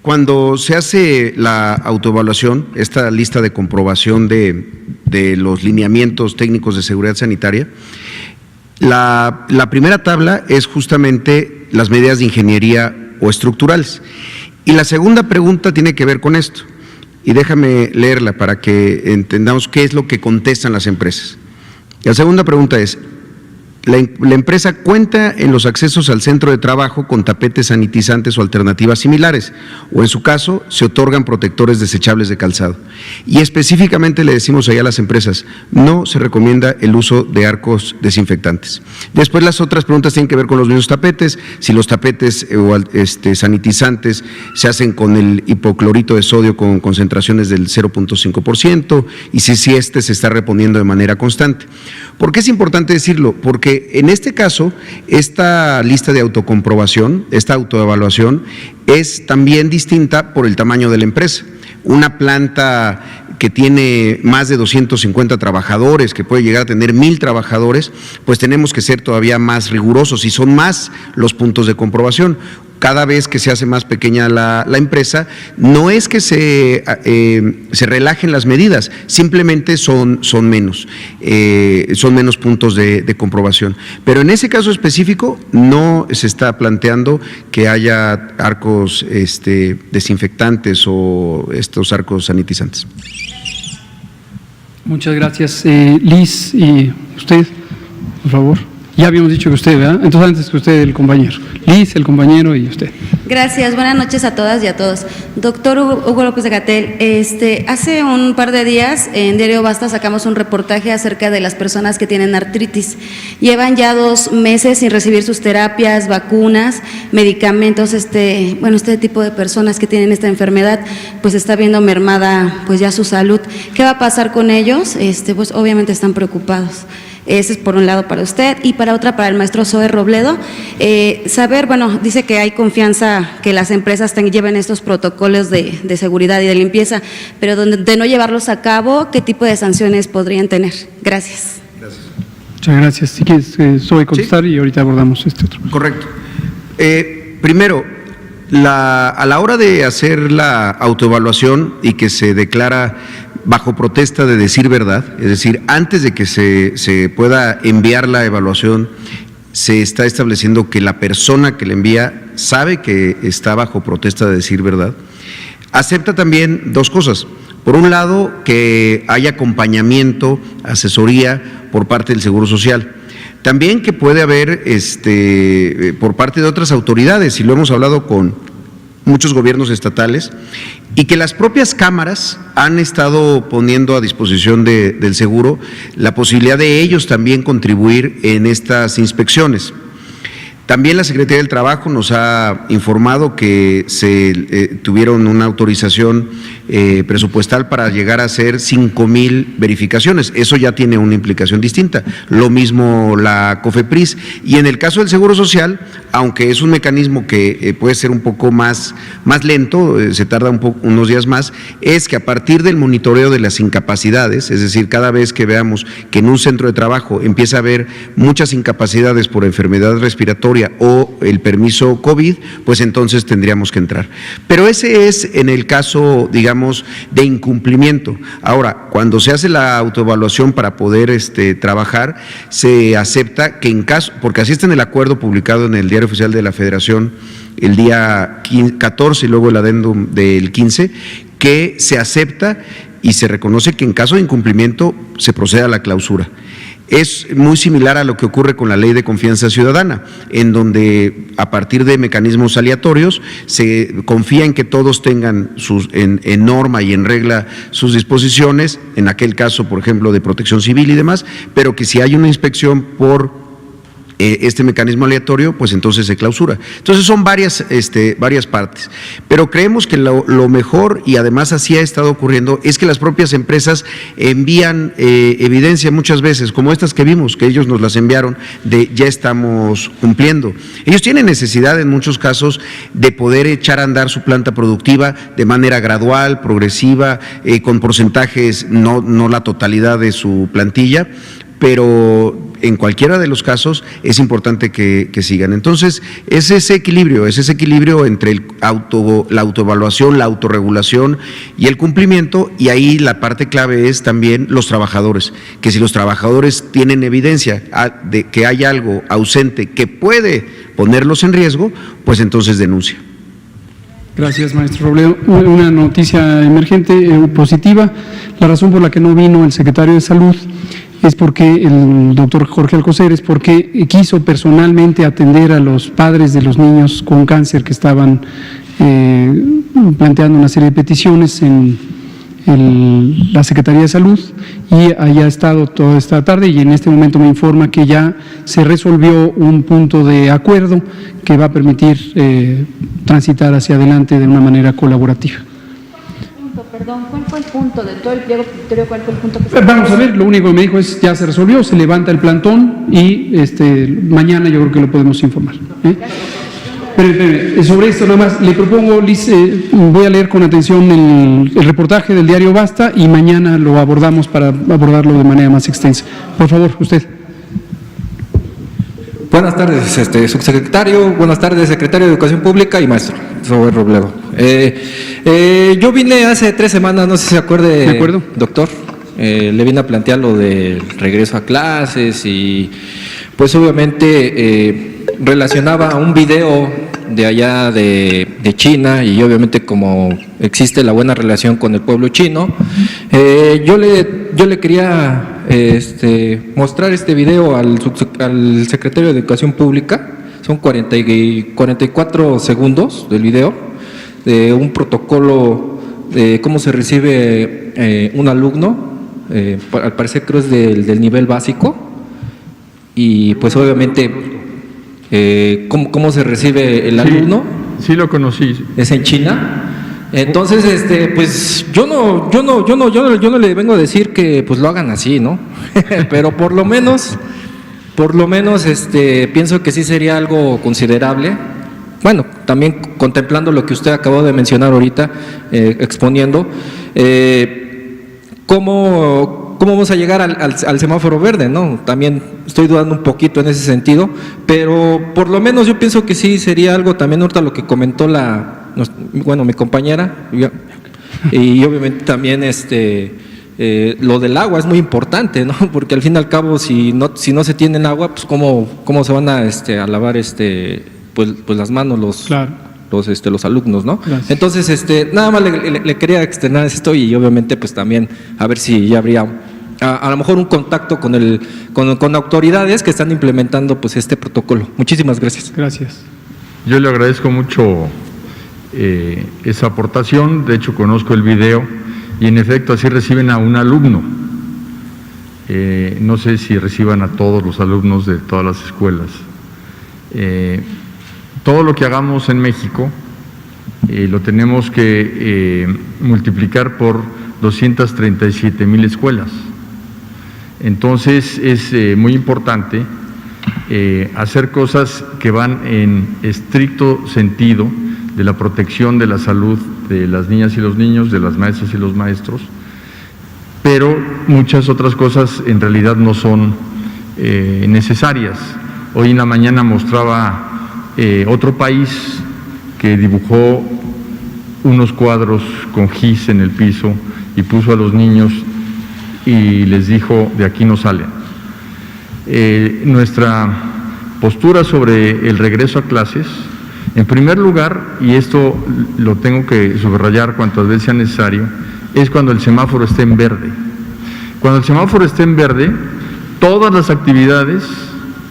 Cuando se hace la autoevaluación, esta lista de comprobación de los lineamientos técnicos de seguridad sanitaria, la primera tabla es justamente las medidas de ingeniería o estructurales. Y la segunda pregunta tiene que ver con esto. Y déjame leerla para que entendamos qué es lo que contestan las empresas. La segunda pregunta es: la empresa cuenta en los accesos al centro de trabajo con tapetes sanitizantes o alternativas similares, o en su caso se otorgan protectores desechables de calzado. Y específicamente le decimos allá a las empresas, no se recomienda el uso de arcos desinfectantes. Después las otras preguntas tienen que ver con los mismos tapetes, si los tapetes o sanitizantes se hacen con el hipoclorito de sodio con concentraciones del 0.5% y si este se está reponiendo de manera constante. ¿Por qué es importante decirlo? Porque en este caso, esta lista de autocomprobación, esta autoevaluación, es también distinta por el tamaño de la empresa. Una planta que tiene más de 250 trabajadores, que puede llegar a tener 1,000 trabajadores, pues tenemos que ser todavía más rigurosos y son más los puntos de comprobación. Cada vez que se hace más pequeña la empresa, no es que se relajen las medidas, simplemente son menos puntos de comprobación. Pero en ese caso específico no se está planteando que haya arcos desinfectantes o estos arcos sanitizantes. Muchas gracias, Liz, y usted, por favor. Ya habíamos dicho que usted, ¿verdad? Entonces antes que usted, el compañero. Liz, el compañero y usted. Gracias, buenas noches a todas y a todos. Doctor Hugo López-Gatell, hace un par de días en Diario Basta sacamos un reportaje acerca de las personas que tienen artritis. Llevan ya 2 meses sin recibir sus terapias, vacunas, medicamentos. Este tipo de personas que tienen esta enfermedad, pues está viendo mermada pues ya su salud. ¿Qué va a pasar con ellos? Pues obviamente están preocupados. Ese es por un lado para usted, y para otra para el maestro Zoe Robledo. Saber, bueno, dice que hay confianza que las empresas lleven estos protocolos de seguridad y de limpieza, pero de no llevarlos a cabo, ¿qué tipo de sanciones podrían tener? Gracias. Muchas gracias. Si quieres, Zoe, contestar, ¿sí? Y ahorita abordamos este otro. Correcto. Primero, a la hora de hacer la autoevaluación y que se declara bajo protesta de decir verdad, es decir, antes de que se pueda enviar la evaluación, se está estableciendo que la persona que le envía sabe que está bajo protesta de decir verdad. Acepta también dos cosas. Por un lado, que haya acompañamiento, asesoría por parte del Seguro Social. También que puede haber por parte de otras autoridades, y lo hemos hablado con muchos gobiernos estatales, y que las propias cámaras han estado poniendo a disposición del seguro la posibilidad de ellos también contribuir en estas inspecciones. También la Secretaría del Trabajo nos ha informado que se tuvieron una autorización presupuestal para llegar a hacer 5,000 verificaciones. Eso ya tiene una implicación distinta. Lo mismo la COFEPRIS. Y en el caso del Seguro Social, aunque es un mecanismo que puede ser un poco más lento, se tarda unos días más, es que a partir del monitoreo de las incapacidades, es decir, cada vez que veamos que en un centro de trabajo empieza a haber muchas incapacidades por enfermedad respiratoria o el permiso COVID, pues entonces tendríamos que entrar. Pero ese es en el caso, digamos, de incumplimiento. Ahora, cuando se hace la autoevaluación para poder trabajar, se acepta que en caso, porque así está en el acuerdo publicado en el Diario Oficial de la Federación el día 14 y luego el adendum del 15, que se acepta y se reconoce que en caso de incumplimiento se procede a la clausura. Es muy similar a lo que ocurre con la Ley de Confianza Ciudadana, en donde a partir de mecanismos aleatorios se confía en que todos tengan en norma y en regla sus disposiciones, en aquel caso, por ejemplo, de protección civil y demás, pero que si hay una inspección por este mecanismo aleatorio, pues entonces se clausura. Entonces son varias partes, pero creemos que lo mejor, y además así ha estado ocurriendo, es que las propias empresas envían evidencia muchas veces, como estas que vimos, que ellos nos las enviaron, de ya estamos cumpliendo. Ellos tienen necesidad en muchos casos de poder echar a andar su planta productiva de manera gradual, progresiva, con porcentajes, no la totalidad de su plantilla, pero en cualquiera de los casos es importante que sigan. Entonces, es ese equilibrio entre la autoevaluación, la autorregulación y el cumplimiento, y ahí la parte clave es también los trabajadores, que si los trabajadores tienen evidencia de que hay algo ausente que puede ponerlos en riesgo, pues entonces denuncia. Gracias, maestro Robledo. Una noticia emergente positiva. La razón por la que no vino el secretario de Salud es porque el doctor Jorge Alcocer es porque quiso personalmente atender a los padres de los niños con cáncer que estaban planteando una serie de peticiones en la Secretaría de Salud, y haya estado toda esta tarde, y en este momento me informa que ya se resolvió un punto de acuerdo que va a permitir transitar hacia adelante de una manera colaborativa. Perdón, ¿cuál fue el punto de todo el pliego petitorio? ¿Cuál fue el punto que se... Vamos a ver, lo único que me dijo es ya se resolvió, se levanta el plantón y mañana yo creo que lo podemos informar. Espere, sobre esto nada más, le propongo, Liz, voy a leer con atención el reportaje del diario Basta y mañana lo abordamos para abordarlo de manera más extensa. Por favor, usted. Buenas tardes, subsecretario, buenas tardes, secretario de Educación Pública y maestro Zoe Robledo. Yo vine hace 3 semanas, no sé si se acuerde, ¿de acuerdo, doctor? Le vine a plantear lo del regreso a clases y pues obviamente relacionaba un video de allá de China, y obviamente como existe la buena relación con el pueblo chino, yo le quería mostrar este video al secretario de Educación Pública. Son 44 segundos del video, de un protocolo de cómo se recibe un alumno, al parecer creo es del nivel básico, y pues obviamente cómo se recibe el alumno. Sí, lo conocí. Es en China. Entonces, pues yo no le vengo a decir que pues lo hagan así, ¿no? Pero por lo menos, pienso que sí sería algo considerable. Bueno, también contemplando lo que usted acabó de mencionar ahorita, exponiendo, ¿cómo vamos a llegar al semáforo verde, no? También estoy dudando un poquito en ese sentido, pero por lo menos yo pienso que sí sería algo también ahorita lo que comentó mi compañera, y obviamente también lo del agua es muy importante, ¿no? Porque al fin y al cabo si no se tiene agua, pues cómo se van a lavar pues las manos Claro. los alumnos, ¿no? Gracias. Entonces, nada más le quería externar esto y obviamente pues también a ver si ya habría a lo mejor un contacto con autoridades que están implementando pues este protocolo. Muchísimas gracias. Gracias. Yo le agradezco mucho esa aportación, de hecho conozco el video y en efecto así reciben a un alumno. No sé si reciban a todos los alumnos de todas las escuelas. Todo lo que hagamos en México lo tenemos que multiplicar por 237,000 escuelas. Entonces es muy importante hacer cosas que van en estricto sentido de la protección de la salud de las niñas y los niños, de las maestras y los maestros, pero muchas otras cosas en realidad no son necesarias. Hoy en la mañana mostraba otro país que dibujó unos cuadros con gis en el piso y puso a los niños y les dijo, de aquí no salen. Nuestra postura sobre el regreso a clases, en primer lugar, y esto lo tengo que subrayar cuantas veces sea necesario, es cuando el semáforo esté en verde. Cuando el semáforo esté en verde, todas las actividades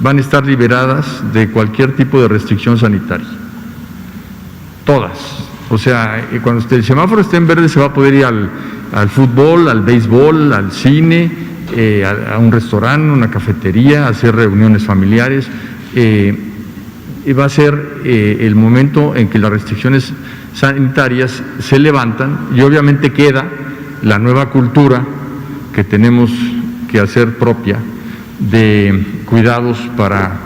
van a estar liberadas de cualquier tipo de restricción sanitaria. Todas. O sea, cuando el semáforo esté en verde se va a poder ir al fútbol, al béisbol, al cine, a un restaurante, una cafetería, a hacer reuniones familiares. Y va a ser el momento en que las restricciones sanitarias se levantan y obviamente queda la nueva cultura que tenemos que hacer propia de cuidados para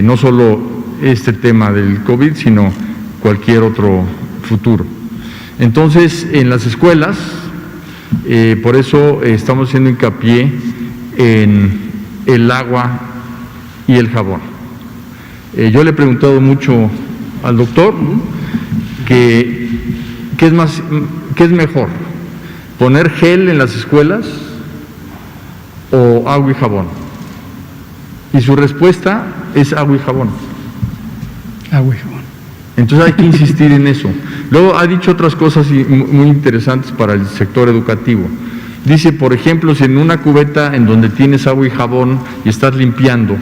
no solo este tema del COVID, sino cualquier otro futuro. Entonces, en las escuelas, por eso estamos haciendo hincapié en el agua y el jabón. Yo le he preguntado mucho al doctor ¿qué es mejor? ¿Poner gel en las escuelas o agua y jabón? Y su respuesta es agua y jabón. Agua y jabón. Entonces hay que insistir en eso. Luego ha dicho otras cosas muy interesantes para el sector educativo. Dice, por ejemplo, si en una cubeta en donde tienes agua y jabón y estás limpiando,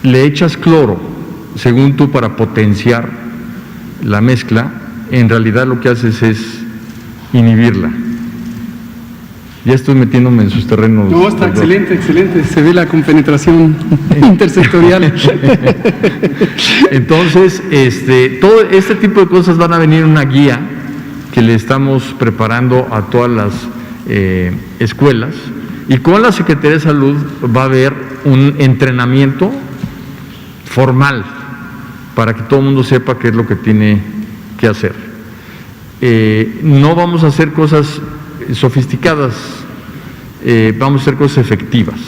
le echas cloro, según tú, para potenciar la mezcla, en realidad lo que haces es inhibirla. Ya estoy metiéndome en sus terrenos. No, está excelente, excelente. Se ve la compenetración intersectorial. Entonces, todo este tipo de cosas van a venir en una guía que le estamos preparando a todas las escuelas, y con la Secretaría de Salud va a haber un entrenamiento formal para que todo el mundo sepa qué es lo que tiene que hacer. No vamos a hacer cosas sofisticadas, vamos a hacer cosas efectivas,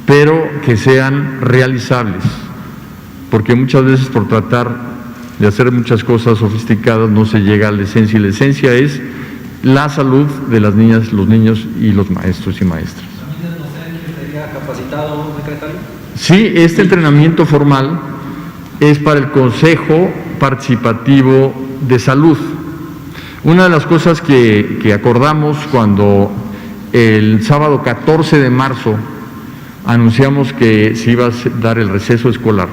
pero que sean realizables, porque muchas veces por tratar de hacer muchas cosas sofisticadas no se llega a la esencia, y la esencia es la salud de las niñas, los niños y los maestros y maestras. ¿También el docente estaría capacitado, secretario? Sí, este entrenamiento formal es para el Consejo Participativo de Salud. Una de las cosas que acordamos cuando el sábado 14 de marzo anunciamos que se iba a dar el receso escolar,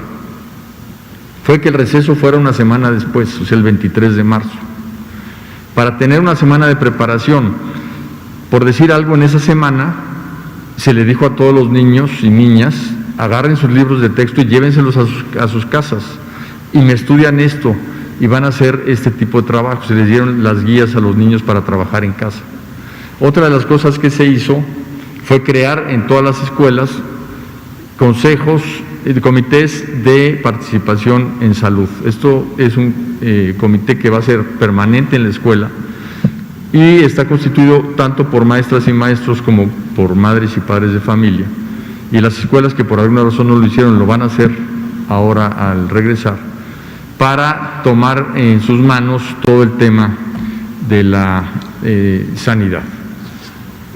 fue que el receso fuera una semana después, o sea, el 23 de marzo, para tener una semana de preparación. Por decir algo, en esa semana se le dijo a todos los niños y niñas, agarren sus libros de texto y llévenselos a sus casas y me estudian esto y van a hacer este tipo de trabajo. Se les dieron las guías a los niños para trabajar en casa. Otra de las cosas que se hizo fue crear en todas las escuelas consejos, comités de participación en salud. Esto es un comité que va a ser permanente en la escuela y está constituido tanto por maestras y maestros como por madres y padres de familia. Y las escuelas que por alguna razón no lo hicieron, lo van a hacer ahora al regresar, para tomar en sus manos todo el tema de la sanidad.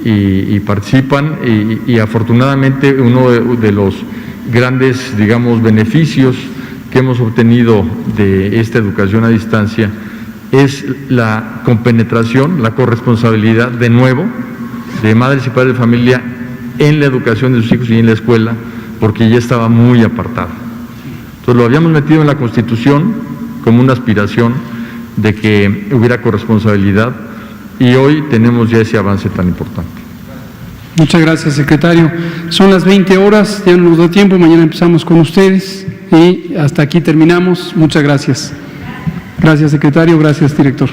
Y participan y afortunadamente uno de los grandes, digamos, beneficios que hemos obtenido de esta educación a distancia es la compenetración, la corresponsabilidad de nuevo de madres y padres de familia en la educación de sus hijos y en la escuela, porque ya estaba muy apartado. Entonces lo habíamos metido en la Constitución como una aspiración de que hubiera corresponsabilidad y hoy tenemos ya ese avance tan importante. Muchas gracias, secretario. Son las 20 horas, ya no nos da tiempo, mañana empezamos con ustedes y hasta aquí terminamos. Muchas gracias. Gracias, secretario, gracias, director.